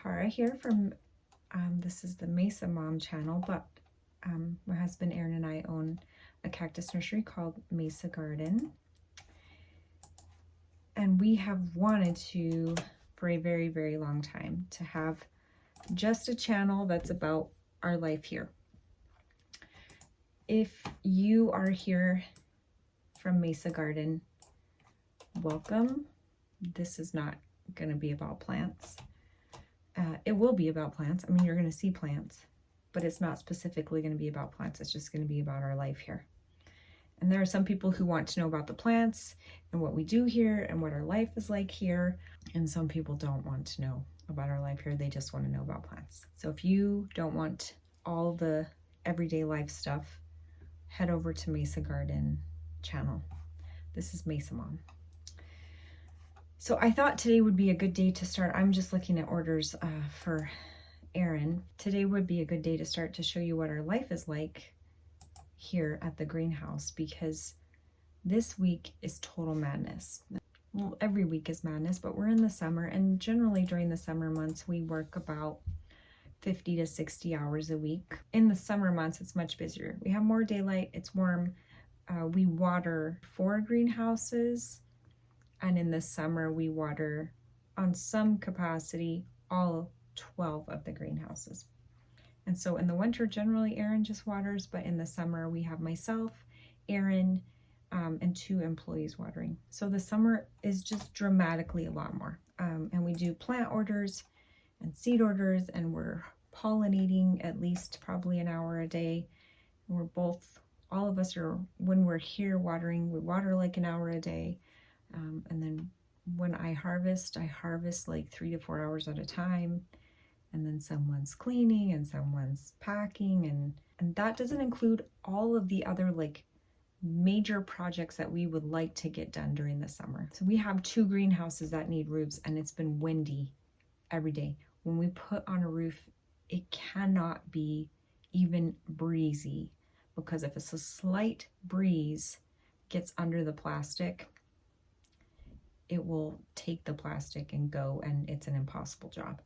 Tara here from, this is the Mesa Mom channel, but my husband Aaron and I own a cactus nursery called Mesa Garden. And we have wanted to, for a very, very long time, to have just a channel that's about our life here. If you are here from Mesa Garden, welcome. This is not going to be about plants. It will be about plants. I mean, you're going to see plants, but it's not specifically going to be about plants. It's just going to be about our life here. And there are some people who want to know about the plants and what we do here and what our life is like here. And some people don't want to know about our life here. They just want to know about plants. So if you don't want all the everyday life stuff, head over to Mesa Garden channel. This is Mesa Mom. So I thought today would be a good day to start. I'm just looking at orders for Aaron. Today would be a good day to start to show you what our life is like here at the greenhouse, because this week is total madness. Well, every week is madness, but we're in the summer, and generally during the summer months, we work about 50 to 60 hours a week. In the summer months, it's much busier. We have more daylight, it's warm. We water 4 greenhouses. And in the summer, we water on some capacity all 12 of the greenhouses. And so in the winter, generally Aaron just waters, but in the summer we have myself, Aaron, and 2 employees watering. So the summer is just dramatically a lot more. And we do plant orders and seed orders, and we're pollinating at least probably an hour a day. And we're both, all of us are, when we're here watering, we water like an hour a day. And then when I harvest like 3 to 4 hours at a time. And then someone's cleaning and someone's packing, and that doesn't include all of the other like major projects that we would like to get done during the summer. So we have 2 greenhouses that need roofs, and it's been windy every day. When we put on a roof, it cannot be even breezy, because if it's a slight breeze gets under the plastic, it will take the plastic and go, and it's an impossible job.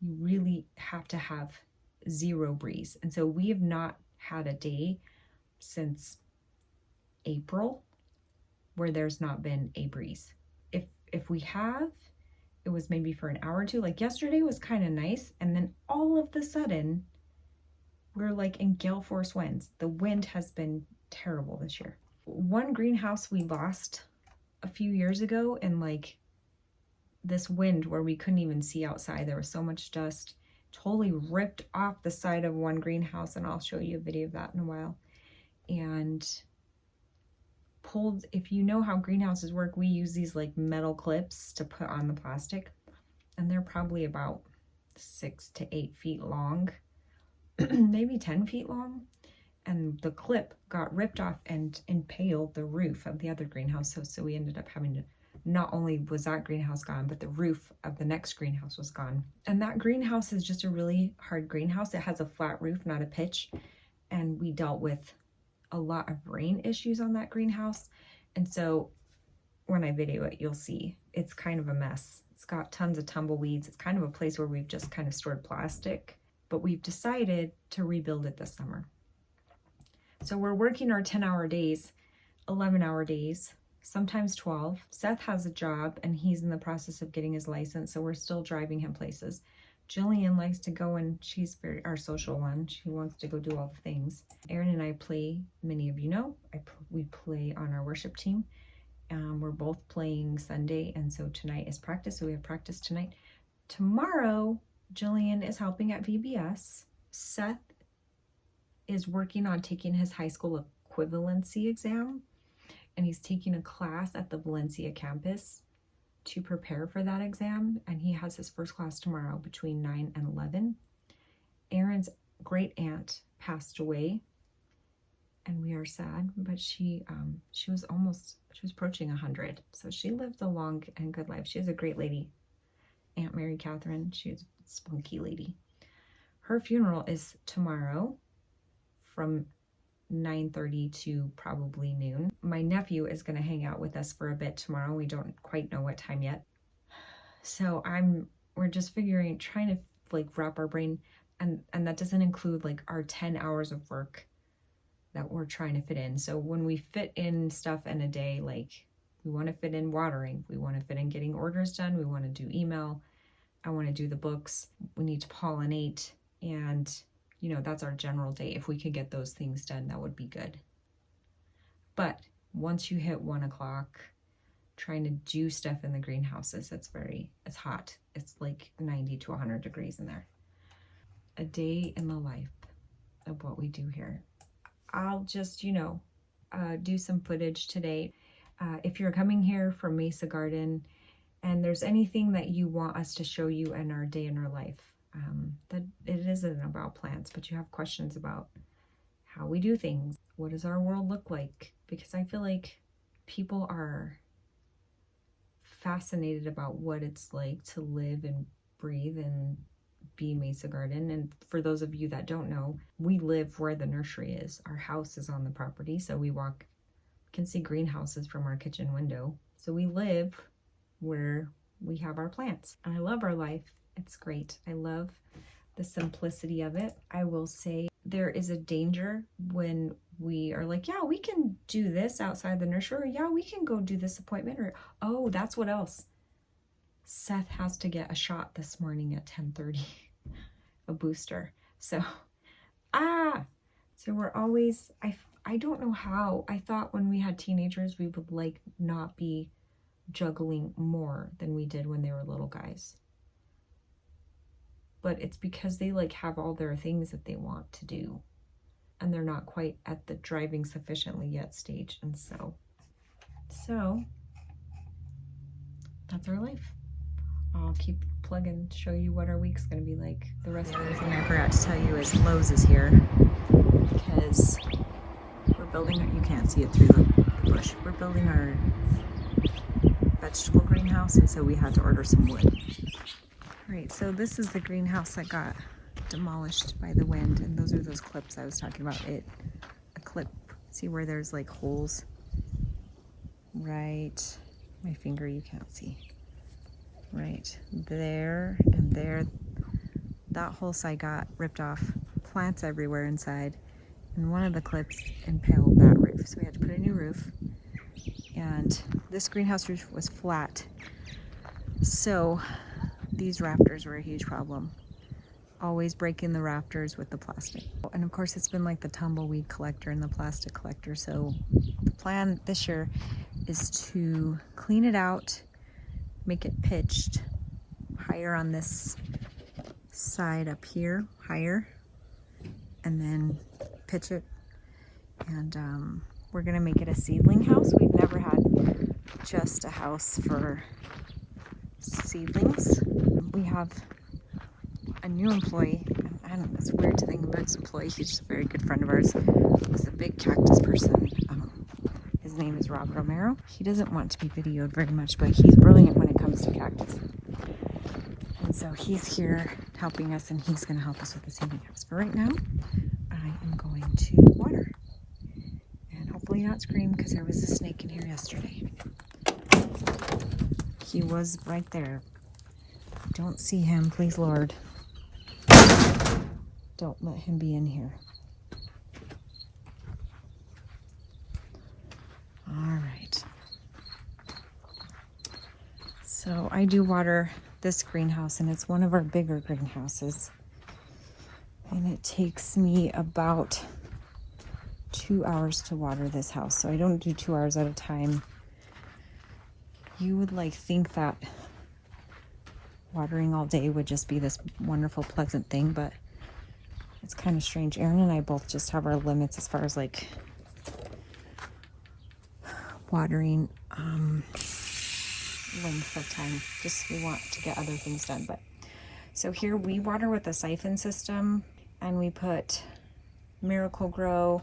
You really have to have 0 breeze. And so we have not had a day since April where there's not been a breeze. If we have, it was maybe for an hour or 2. Like yesterday was kind of nice, and then all of the sudden we're like in gale force winds. The wind has been terrible this year. One greenhouse we lost a few years ago in like this wind where we couldn't even see outside. There was so much dust, totally ripped off the side of one greenhouse, and I'll show you a video of that in a while. And pulled, if you know how greenhouses work, we use these like metal clips to put on the plastic, and they're probably about 6 to 8 feet long, maybe 10 feet long. And the clip got ripped off and impaled the roof of the other greenhouse. So we ended up having to, not only was that greenhouse gone, but the roof of the next greenhouse was gone. And that greenhouse is just a really hard greenhouse. It has a flat roof, not a pitch. And we dealt with a lot of rain issues on that greenhouse. And so when I video it, you'll see it's kind of a mess. It's got tons of tumbleweeds. It's kind of a place where we've just kind of stored plastic, but we've decided to rebuild it this summer. So we're working our 10-hour days, 11-hour days, sometimes 12. Seth has a job and he's in the process of getting his license, so we're still driving him places. Jillian likes to go, and she's very our social one. She wants to go do all the things. Aaron and I play, many of you know, we play on our worship team. We're both playing Sunday, and so tonight is practice, so we have practice tonight. Tomorrow, Jillian is helping at VBS. Seth is working on taking his high school equivalency exam, and he's taking a class at the Valencia campus to prepare for that exam, and he has his first class tomorrow between 9 and 11. Aaron's great aunt passed away, and we are sad, but she was approaching 100, so she lived a long and good life. She was a great lady, Aunt Mary Catherine. She's a spunky lady. Her funeral is tomorrow from 9:30 to probably noon. My nephew is going to hang out with us for a bit tomorrow. We don't quite know what time yet. So I'm we're just trying to like wrap our brain, and that doesn't include like our 10 hours of work that we're trying to fit in. So when we fit in stuff in a day, like we want to fit in watering, we want to fit in getting orders done, we want to do email, I want to do the books, we need to pollinate, and you know, that's our general day. If we could get those things done, that would be good. But once you hit 1 o'clock, trying to do stuff in the greenhouses, it's hot. It's like 90 to 100 degrees in there. A day in the life of what we do here. I'll just, you know, do some footage today. If you're coming here from Mesa Garden and there's anything that you want us to show you in our day in our life, that it isn't about plants, but you have questions about how we do things. What does our world look like? Because I feel like people are fascinated about what it's like to live and breathe and be Mesa Garden. And for those of you that don't know, we live where the nursery is. Our house is on the property, so we can see greenhouses from our kitchen window. So we live where we have our plants. And I love our life. It's great. I love the simplicity of it. I will say there is a danger when we are like, yeah, we can do this outside the nursery, or yeah, we can go do this appointment, or oh, that's what else. Seth has to get a shot this morning at 10:30, a booster. So we're always, I don't know how. I thought when we had teenagers, we would like not be juggling more than we did when they were little guys. But it's because they like have all their things that they want to do, and they're not quite at the driving sufficiently yet stage. And so that's our life. I'll keep plugging to show you what our week's gonna be like. The rest of the thing I forgot to tell you is Lowe's is here because we're building, you can't see it through the bush, we're building our vegetable greenhouse, and so we had to order some wood. Right, so this is the greenhouse that got demolished by the wind, and those are those clips I was talking about. A clip, see where there's like holes? Right, my finger you can't see. Right there and there, that whole side got ripped off, plants everywhere inside, and one of the clips impaled that roof, so we had to put a new roof. And this greenhouse roof was flat, so these rafters were a huge problem. Always breaking the rafters with the plastic. And of course it's been like the tumbleweed collector and the plastic collector, so the plan this year is to clean it out, make it pitched higher on this side up here, higher, and then pitch it. And we're gonna make it a seedling house. We've never had just a house for seedlings. We have a new employee. I don't know, it's weird to think about this employee. He's just a very good friend of ours. He's a big cactus person. His name is Rob Romero. He doesn't want to be videoed very much, but he's brilliant when it comes to cactus. And so he's here helping us, and he's going to help us with the seedling house. For right now, I am going to water. And hopefully not scream, because there was a snake in here yesterday. He was right there. Don't see him, please, Lord. Don't let him be in here. All right. So I do water this greenhouse, and it's one of our bigger greenhouses. And it takes me about 2 hours to water this house. So I don't do 2 hours at a time. You would like think that watering all day would just be this wonderful, pleasant thing, but it's kind of strange. Aaron and I both just have our limits as far as like watering length of time. Just we want to get other things done. But so here we water with a siphon system, and we put Miracle Grow,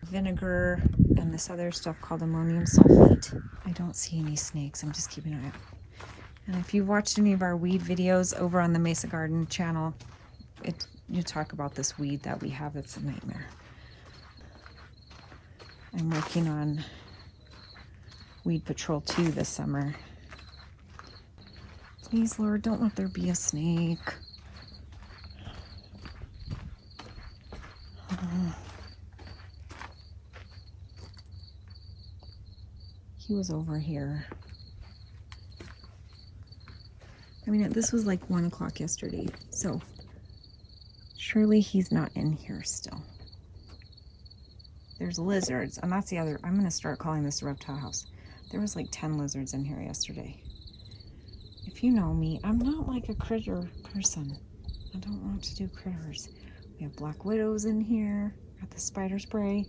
vinegar, and this other stuff called ammonium sulfate. I don't see any snakes. I'm just keeping an eye out. And if you've watched any of our weed videos over on the Mesa Garden channel, you talk about this weed that we have. It's a nightmare. I'm working on Weed Patrol 2 this summer. Please, Lord, don't let there be a snake. He was over here. I mean, this was like 1 o'clock yesterday, so surely he's not in here still. There's lizards, and that's the other. I'm going to start calling this a reptile house. There was like 10 lizards in here yesterday. If you know me, I'm not like a critter person. I don't want to do critters. We have black widows in here. Got the spider spray.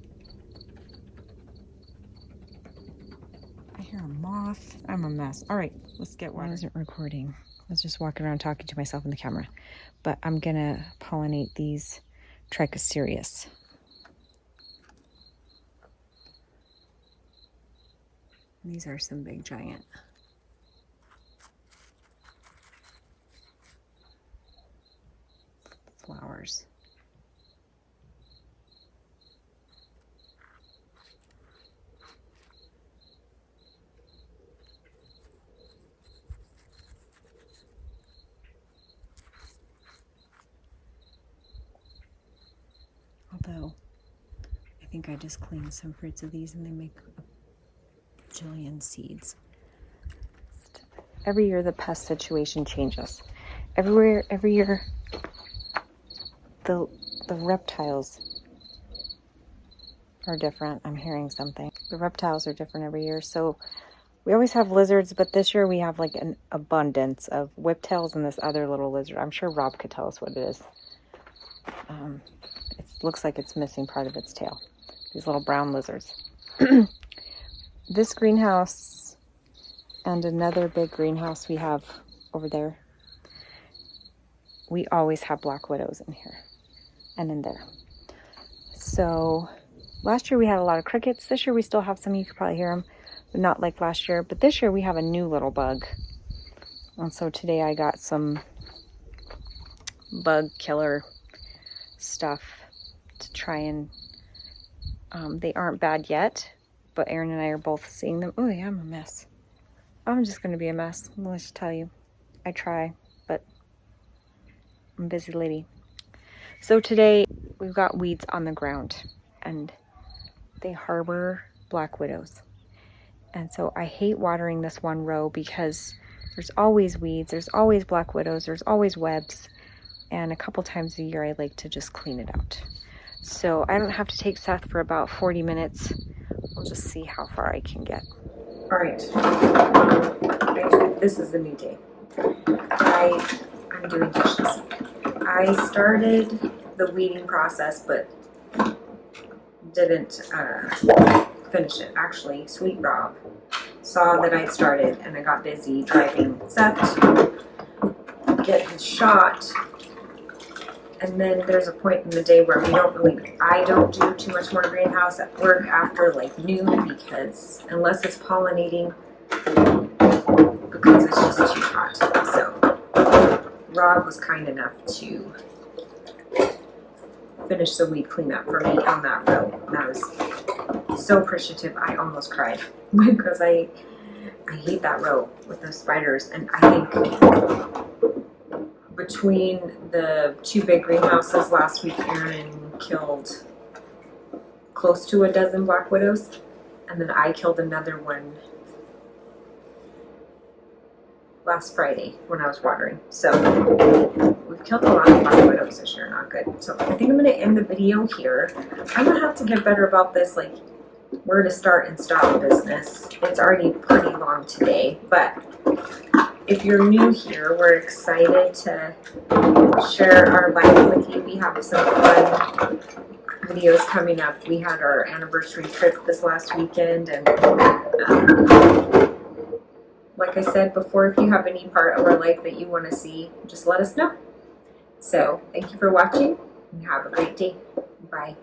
I hear a moth. I'm a mess. All right, let's get water. I wasn't recording. I was just walking around talking to myself in the camera. But I'm going to pollinate these trichocereus. These are some big giant. Flowers. Although, I think I just cleaned some fruits of these and they make a bajillion seeds. Every year the pest situation changes. Every year the reptiles are different. I'm hearing something. The reptiles are different every year. So we always have lizards, but this year we have like an abundance of whiptails and this other little lizard. I'm sure Rob could tell us what it is. It looks like it's missing part of its tail. These little brown lizards. This greenhouse and another big greenhouse we have over there, we always have black widows in here and in there. So last year we had a lot of crickets. This year we still have some. You could probably hear them, but not like last year. But this year we have a new little bug. And so today I got some bug killer stuff to try and, they aren't bad yet, but Aaron and I are both seeing them. Oh yeah, I'm a mess. I'm just going to be a mess. Let's just tell you. I try, but I'm a busy lady. So today we've got weeds on the ground and they harbor black widows. And so I hate watering this one row because there's always weeds, there's always black widows, there's always webs. And a couple times a year I like to just clean it out. So I don't have to take Seth for about 40 minutes. We'll just see how far I can get. All right, this is a new day. I'm doing dishes. I started the weeding process, but didn't finish it. Actually, Sweet Rob saw that I'd started and I got busy driving Seth to get his shot. And then there's a point in the day where I don't do too much more greenhouse at work after like noon, because unless it's pollinating, because it's just too hot. So Rob was kind enough to finish the weed cleanup for me on that row. And I was so appreciative, I almost cried because I hate that row with those spiders. And I think between the two big greenhouses last week, Aaron killed close to a dozen black widows, and then I killed another one last Friday when I was watering. So we've killed a lot of black widows this year, not good. So I think I'm going to end the video here. I'm going to have to get better about this, like where to start and stop business. It's already pretty long today, but if you're new here, we're excited to share our life with you. We have some fun videos coming up. We had our anniversary trip this last weekend, and like I said before, if you have any part of our life that you want to see, just let us know. So thank you for watching and have a great day. Bye.